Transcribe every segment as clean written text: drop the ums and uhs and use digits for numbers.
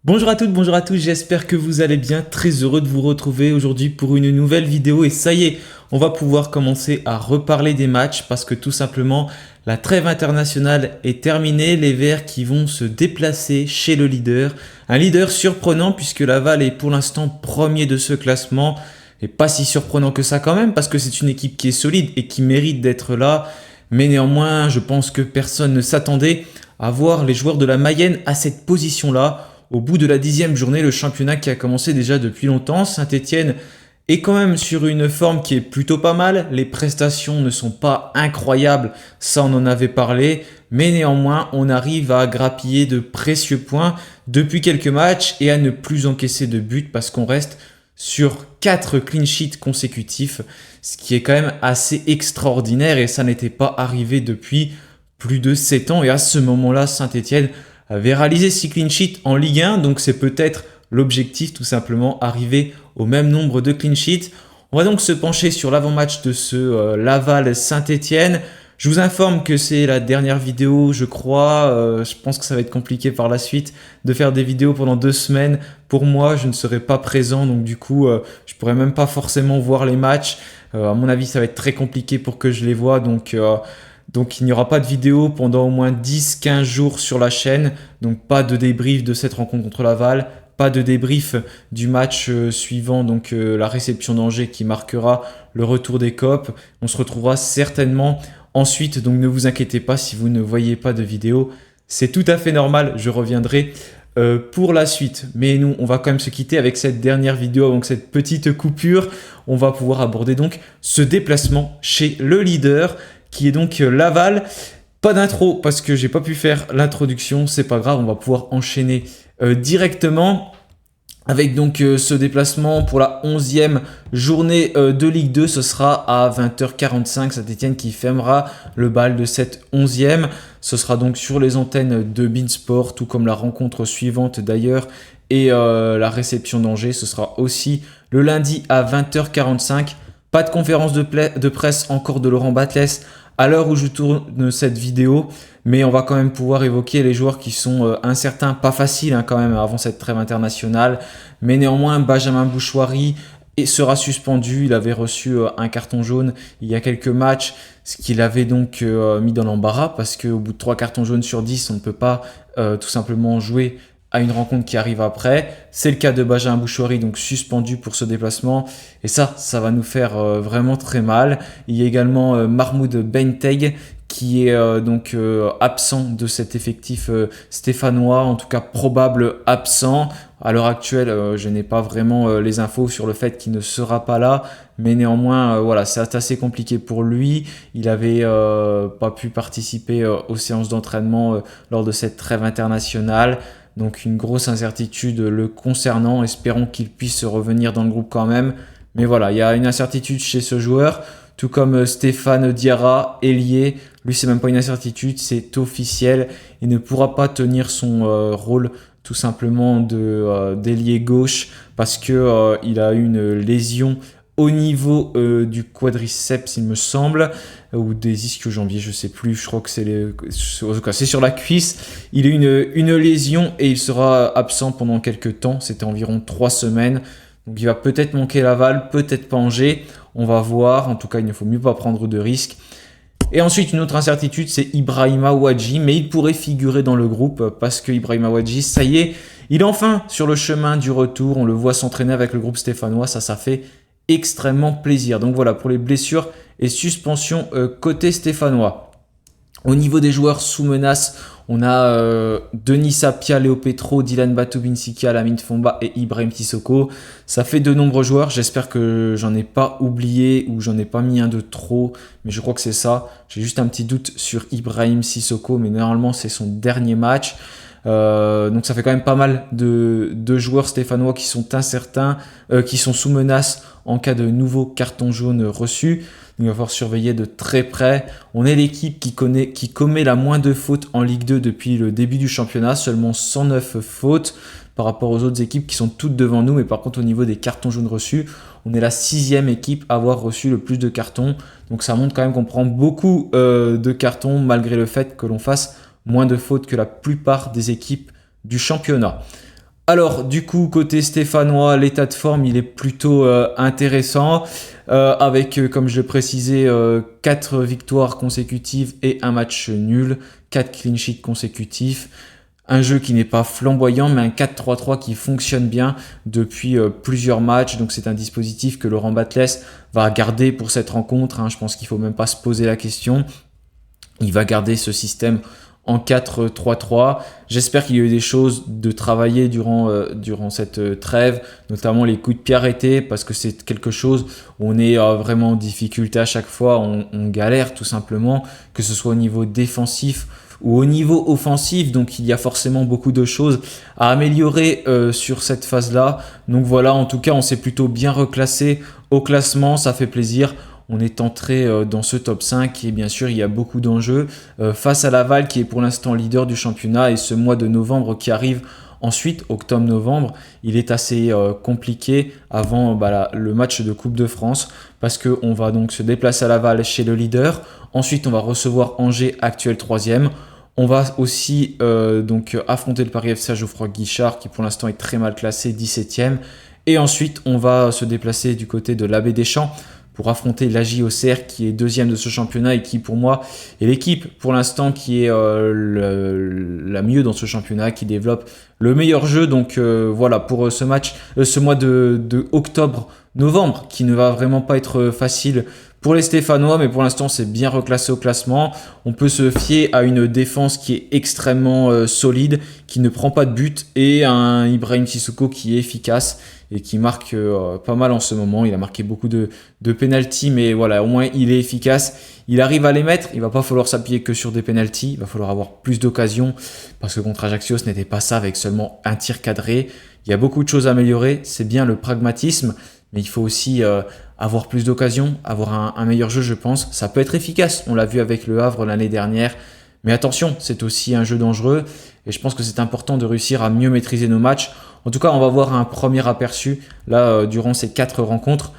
Bonjour à toutes, bonjour à tous, j'espère que vous allez bien, très heureux de vous retrouver aujourd'hui pour une nouvelle vidéo et ça y est, on va pouvoir commencer à reparler des matchs parce que tout simplement la trêve internationale est terminée, les Verts qui vont se déplacer chez le leader, un leader surprenant puisque Laval est pour l'instant premier de ce classement et pas si surprenant que ça quand même parce que c'est une équipe qui est solide et qui mérite d'être là, mais néanmoins je pense que personne ne s'attendait à voir les joueurs de la Mayenne à cette position-là. Au bout de la 10e journée, le championnat qui a commencé déjà depuis longtemps, Saint-Étienne est quand même sur une forme qui est plutôt pas mal. Les prestations ne sont pas incroyables, ça on en avait parlé, mais néanmoins on arrive à grappiller de précieux points depuis quelques matchs et à ne plus encaisser de buts parce qu'on reste sur 4 clean sheets consécutifs, ce qui est quand même assez extraordinaire et ça n'était pas arrivé depuis plus de 7 ans et à ce moment-là, Saint-Étienne avait réalisé 6 clean sheets en Ligue 1, donc c'est peut-être l'objectif tout simplement, arriver au même nombre de clean sheets. On va donc se pencher sur l'avant-match de ce Laval-Saint-Étienne. Je vous informe que c'est la dernière vidéo, je crois. Je pense que ça va être compliqué par la suite de faire des vidéos pendant 2 semaines. Pour moi, je ne serai pas présent, donc du coup, je pourrais même pas forcément voir les matchs. À mon avis, ça va être très compliqué pour que je les voie, donc il n'y aura pas de vidéo pendant au moins 10-15 jours sur la chaîne. Donc pas de débrief de cette rencontre contre Laval, pas de débrief du match suivant, donc la réception d'Angers qui marquera le retour des Copes. On se retrouvera certainement ensuite, donc ne vous inquiétez pas si vous ne voyez pas de vidéo. C'est tout à fait normal, je reviendrai pour la suite. Mais nous, on va quand même se quitter avec cette dernière vidéo, donc cette petite coupure. On va pouvoir aborder donc ce déplacement chez le leader, qui est donc Laval. Pas d'intro parce que j'ai pas pu faire l'introduction, c'est pas grave, on va pouvoir enchaîner directement avec donc ce déplacement pour la 11e journée de Ligue 2. Ce sera à 20h45, Saint-Étienne qui fermera le bal de cette 11e. Ce sera donc sur les antennes de Beansport, tout comme la rencontre suivante d'ailleurs et la réception d'Angers. Ce sera aussi le lundi à 20h45. Pas de conférence de presse encore de Laurent Batles à l'heure où je tourne cette vidéo, mais on va quand même pouvoir évoquer les joueurs qui sont incertains, pas facile quand même avant cette trêve internationale, mais néanmoins Benjamin Bouchoirie sera suspendu. Il avait reçu un carton jaune il y a quelques matchs, ce qui l'avait donc mis dans l'embarras parce qu'au bout de 3 cartons jaunes sur 10, on ne peut pas tout simplement jouer à une rencontre qui arrive après. C'est le cas de Benjamin Bouchoirie, donc suspendu pour ce déplacement. Et ça va nous faire vraiment très mal. Il y a également Mahmoud Benteg qui est donc absent de cet effectif stéphanois, en tout cas probable absent. À l'heure actuelle, je n'ai pas vraiment les infos sur le fait qu'il ne sera pas là, mais néanmoins, voilà, c'est assez compliqué pour lui. Il avait pas pu participer aux séances d'entraînement lors de cette trêve internationale. Donc une grosse incertitude le concernant, espérons qu'il puisse revenir dans le groupe quand même. Mais voilà, il y a une incertitude chez ce joueur, tout comme Stéphane Diarra, ailier. Lui, c'est même pas une incertitude, c'est officiel. Il ne pourra pas tenir son rôle tout simplement d'ailier gauche parce que il a une lésion au niveau du quadriceps, il me semble, ou des ischio-jambiers, je sais plus, je crois que c'est sur la cuisse. Il a une lésion et il sera absent pendant quelques temps, c'était environ 3 semaines. Donc il va peut-être manquer Laval, peut-être pas Angers, on va voir. En tout cas, il ne faut mieux pas prendre de risques. Et ensuite, une autre incertitude, c'est Ibrahima Ouadji, mais il pourrait figurer dans le groupe parce que Ibrahima Ouadji, ça y est, il est enfin sur le chemin du retour. On le voit s'entraîner avec le groupe stéphanois, ça fait extrêmement plaisir. Donc voilà pour les blessures et suspensions côté stéphanois. Au niveau des joueurs sous menace, on a Denis Sapia, Léo Petro, Dylan Batoubinsikia, Lamine Fomba et Ibrahim Sissoko. Ça fait de nombreux joueurs. J'espère que j'en ai pas oublié ou j'en ai pas mis un de trop, mais je crois que c'est ça. J'ai juste un petit doute sur Ibrahim Sissoko, mais normalement c'est son dernier match. Donc ça fait quand même pas mal de joueurs stéphanois qui sont incertains, qui sont sous menace en cas de nouveau carton jaune reçu. Donc il va falloir surveiller de très près. On est l'équipe qui commet la moins de fautes en Ligue 2 depuis le début du championnat, seulement 109 fautes par rapport aux autres équipes qui sont toutes devant nous. Mais par contre, au niveau des cartons jaunes reçus, on est la 6e équipe à avoir reçu le plus de cartons. Donc ça montre quand même qu'on prend beaucoup de cartons malgré le fait que l'on fasse moins de fautes que la plupart des équipes du championnat. Alors, du coup, côté stéphanois, l'état de forme, il est plutôt intéressant, avec, comme je le précisais, 4 victoires consécutives et un match nul, 4 clean sheets consécutifs. Un jeu qui n'est pas flamboyant, mais un 4-3-3 qui fonctionne bien depuis plusieurs matchs. Donc c'est un dispositif que Laurent Batles va garder pour cette rencontre, hein. Je pense qu'il ne faut même pas se poser la question. Il va garder ce système en 4-3-3. J'espère qu'il y a eu des choses de travailler durant cette trêve, notamment les coups de pied arrêtés, parce que c'est quelque chose où on est vraiment en difficulté à chaque fois, on galère tout simplement, que ce soit au niveau défensif ou au niveau offensif, donc il y a forcément beaucoup de choses à améliorer sur cette phase-là. Donc voilà, en tout cas, on s'est plutôt bien reclassé au classement, ça fait plaisir. On est entré dans ce top 5 et bien sûr il y a beaucoup d'enjeux face à Laval qui est pour l'instant leader du championnat, et ce mois de novembre qui arrive ensuite, octobre-novembre, il est assez compliqué avant le match de Coupe de France, parce qu'on va donc se déplacer à Laval chez le leader. Ensuite on va recevoir Angers, actuel 3e. On va aussi donc affronter le Paris FC à Geoffroy-Guichard qui pour l'instant est très mal classé, 17e. Et ensuite on va se déplacer du côté de l'Abbé Deschamps pour affronter l'AJ Auxerre qui est 2e de ce championnat et qui pour moi est l'équipe pour l'instant qui est la mieux dans ce championnat, qui développe le meilleur jeu. Donc voilà pour ce mois de octobre-novembre qui ne va vraiment pas être facile pour les Stéphanois, mais pour l'instant c'est bien reclassé au classement. On peut se fier à une défense qui est extrêmement solide, qui ne prend pas de but, et un Ibrahim Sissoko qui est efficace et qui marque pas mal en ce moment. Il a marqué beaucoup de pénaltys, mais voilà, au moins il est efficace. Il arrive à les mettre. Il va pas falloir s'appuyer que sur des pénaltys. Il va falloir avoir plus d'occasions, parce que contre Ajaccio, ce n'était pas ça avec seulement un tir cadré. Il y a beaucoup de choses à améliorer. C'est bien le pragmatisme, mais il faut aussi avoir plus d'occasions, avoir un meilleur jeu, je pense. Ça peut être efficace. On l'a vu avec le Havre l'année dernière. Mais attention, c'est aussi un jeu dangereux. Et je pense que c'est important de réussir à mieux maîtriser nos matchs. En tout cas, on va voir un premier aperçu là durant ces 4 rencontres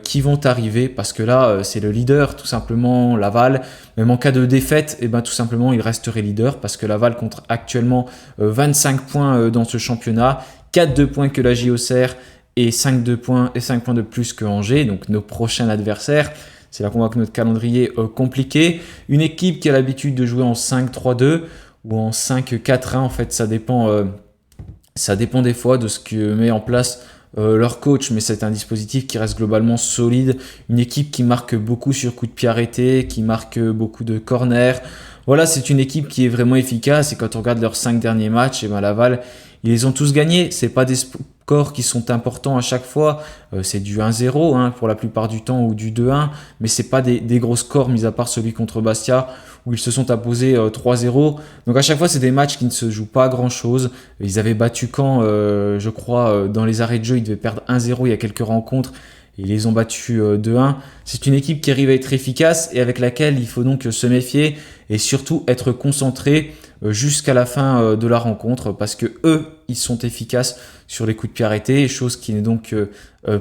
qui vont arriver, parce que là, c'est le leader, tout simplement, Laval. Même en cas de défaite, tout simplement, il resterait leader, parce que Laval compte actuellement 25 points dans ce championnat, 4 de points que la JOCR et 5 points de plus que Angers, donc nos prochains adversaires. C'est là qu'on voit que notre calendrier compliqué. Une équipe qui a l'habitude de jouer en 5-3-2 ou en 5-4-1, en fait, ça dépend des fois de ce que met en place leur coach, mais c'est un dispositif qui reste globalement solide. Une équipe qui marque beaucoup sur coups de pied arrêtés, qui marque beaucoup de corners. Voilà, c'est une équipe qui est vraiment efficace, et quand on regarde leurs 5 derniers matchs, Laval, ils les ont tous gagnés. C'est pas des scores qui sont importants à chaque fois. C'est du 1-0 pour la plupart du temps, ou du 2-1, mais c'est pas des gros scores, mis à part celui contre Bastia où ils se sont imposés 3-0. Donc à chaque fois, c'est des matchs qui ne se jouent pas à grand chose. Ils avaient battu Caen, je crois, dans les arrêts de jeu. Ils devaient perdre 1-0 il y a quelques rencontres. Ils les ont battus 2-1. C'est une équipe qui arrive à être efficace et avec laquelle il faut donc se méfier et surtout être concentré jusqu'à la fin de la rencontre, parce que eux, ils sont efficaces sur les coups de pied arrêtés, chose qui n'est donc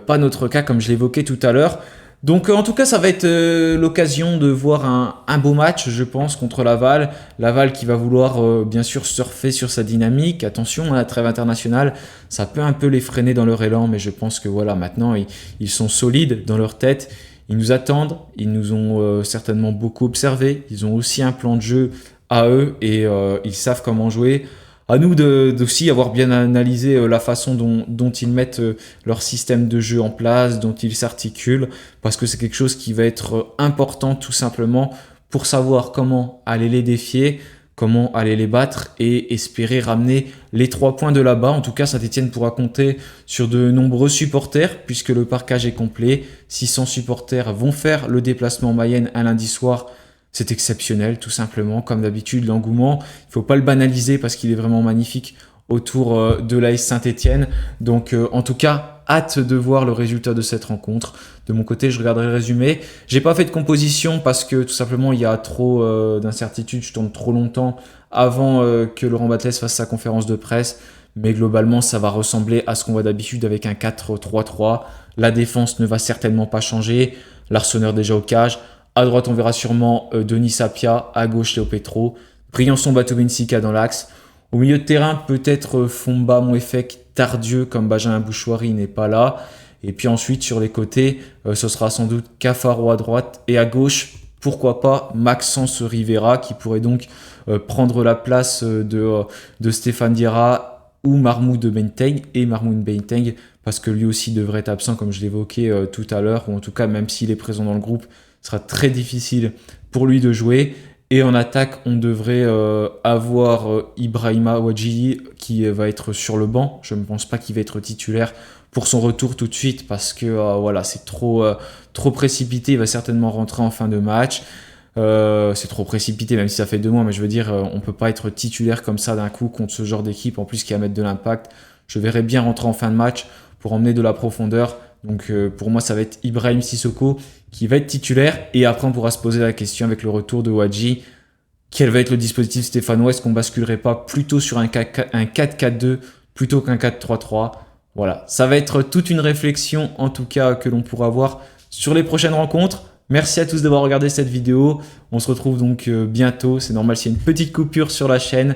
pas notre cas, comme je l'évoquais tout à l'heure. Donc en tout cas, ça va être l'occasion de voir un beau match, je pense, contre Laval. Laval qui va vouloir bien sûr surfer sur sa dynamique. Attention, la trêve internationale, ça peut un peu les freiner dans leur élan, mais je pense que voilà, maintenant, ils sont solides dans leur tête. Ils nous attendent, ils nous ont certainement beaucoup observé. Ils ont aussi un plan de jeu à eux et ils savent comment jouer. À nous d'aussi avoir bien analysé la façon dont ils mettent leur système de jeu en place, dont ils s'articulent, parce que c'est quelque chose qui va être important tout simplement pour savoir comment aller les défier, comment aller les battre et espérer ramener les 3 points de là-bas. En tout cas, Saint-Etienne pourra compter sur de nombreux supporters puisque le parquage est complet. 600 supporters vont faire le déplacement en Mayenne un lundi soir. C'est exceptionnel, tout simplement. Comme d'habitude, l'engouement, il ne faut pas le banaliser parce qu'il est vraiment magnifique autour de l'AS Saint-Etienne. Donc, en tout cas, hâte de voir le résultat de cette rencontre. De mon côté, je regarderai le résumé. J'ai pas fait de composition parce que tout simplement, il y a trop d'incertitudes. Je tourne trop longtemps avant que Laurent Batles fasse sa conférence de presse. Mais globalement, ça va ressembler à ce qu'on voit d'habitude avec un 4-3-3. La défense ne va certainement pas changer. L'Arseneur déjà au cage. À droite, on verra sûrement Denis Sapia. À gauche, Léo Petro. Briançon Batovinsika dans l'axe. Au milieu de terrain, peut-être Fomba, Mouefek, Tardieu, comme Benjamin Bouchouari n'est pas là. Et puis ensuite, sur les côtés, ce sera sans doute Cafaro à droite et à gauche. Pourquoi pas Maxence Rivera qui pourrait donc prendre la place de Stéphane Diarra ou Mahmoud Benteng. Et Mahmoud Benteng, parce que lui aussi devrait être absent, comme je l'évoquais tout à l'heure, ou en tout cas, même s'il est présent dans le groupe, ce sera très difficile pour lui de jouer. Et en attaque, on devrait avoir Ibrahima Ouadjili qui va être sur le banc. Je ne pense pas qu'il va être titulaire pour son retour tout de suite parce que voilà, c'est trop précipité. Il va certainement rentrer en fin de match. C'est trop précipité, même si ça fait 2 mois, mais je veux dire, on ne peut pas être titulaire comme ça d'un coup contre ce genre d'équipe, en plus qui va mettre de l'impact. Je verrais bien rentrer en fin de match pour emmener de la profondeur. Donc pour moi, ça va être Ibrahim Sissoko qui va être titulaire. Et après, on pourra se poser la question avec le retour de Ouadji. Quel va être le dispositif stéphanois? Est-ce qu'on ne basculerait pas plutôt sur un 4-4-2 plutôt qu'un 4-3-3? Voilà, ça va être toute une réflexion en tout cas que l'on pourra avoir sur les prochaines rencontres. Merci à tous d'avoir regardé cette vidéo. On se retrouve donc bientôt. C'est normal s'il y a une petite coupure sur la chaîne.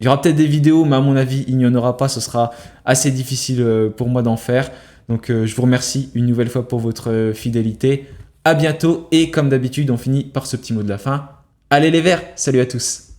Il y aura peut-être des vidéos, mais à mon avis, il n'y en aura pas. Ce sera assez difficile pour moi d'en faire. Donc je vous remercie une nouvelle fois pour votre fidélité. À bientôt et comme d'habitude, on finit par ce petit mot de la fin. Allez les Verts, salut à tous!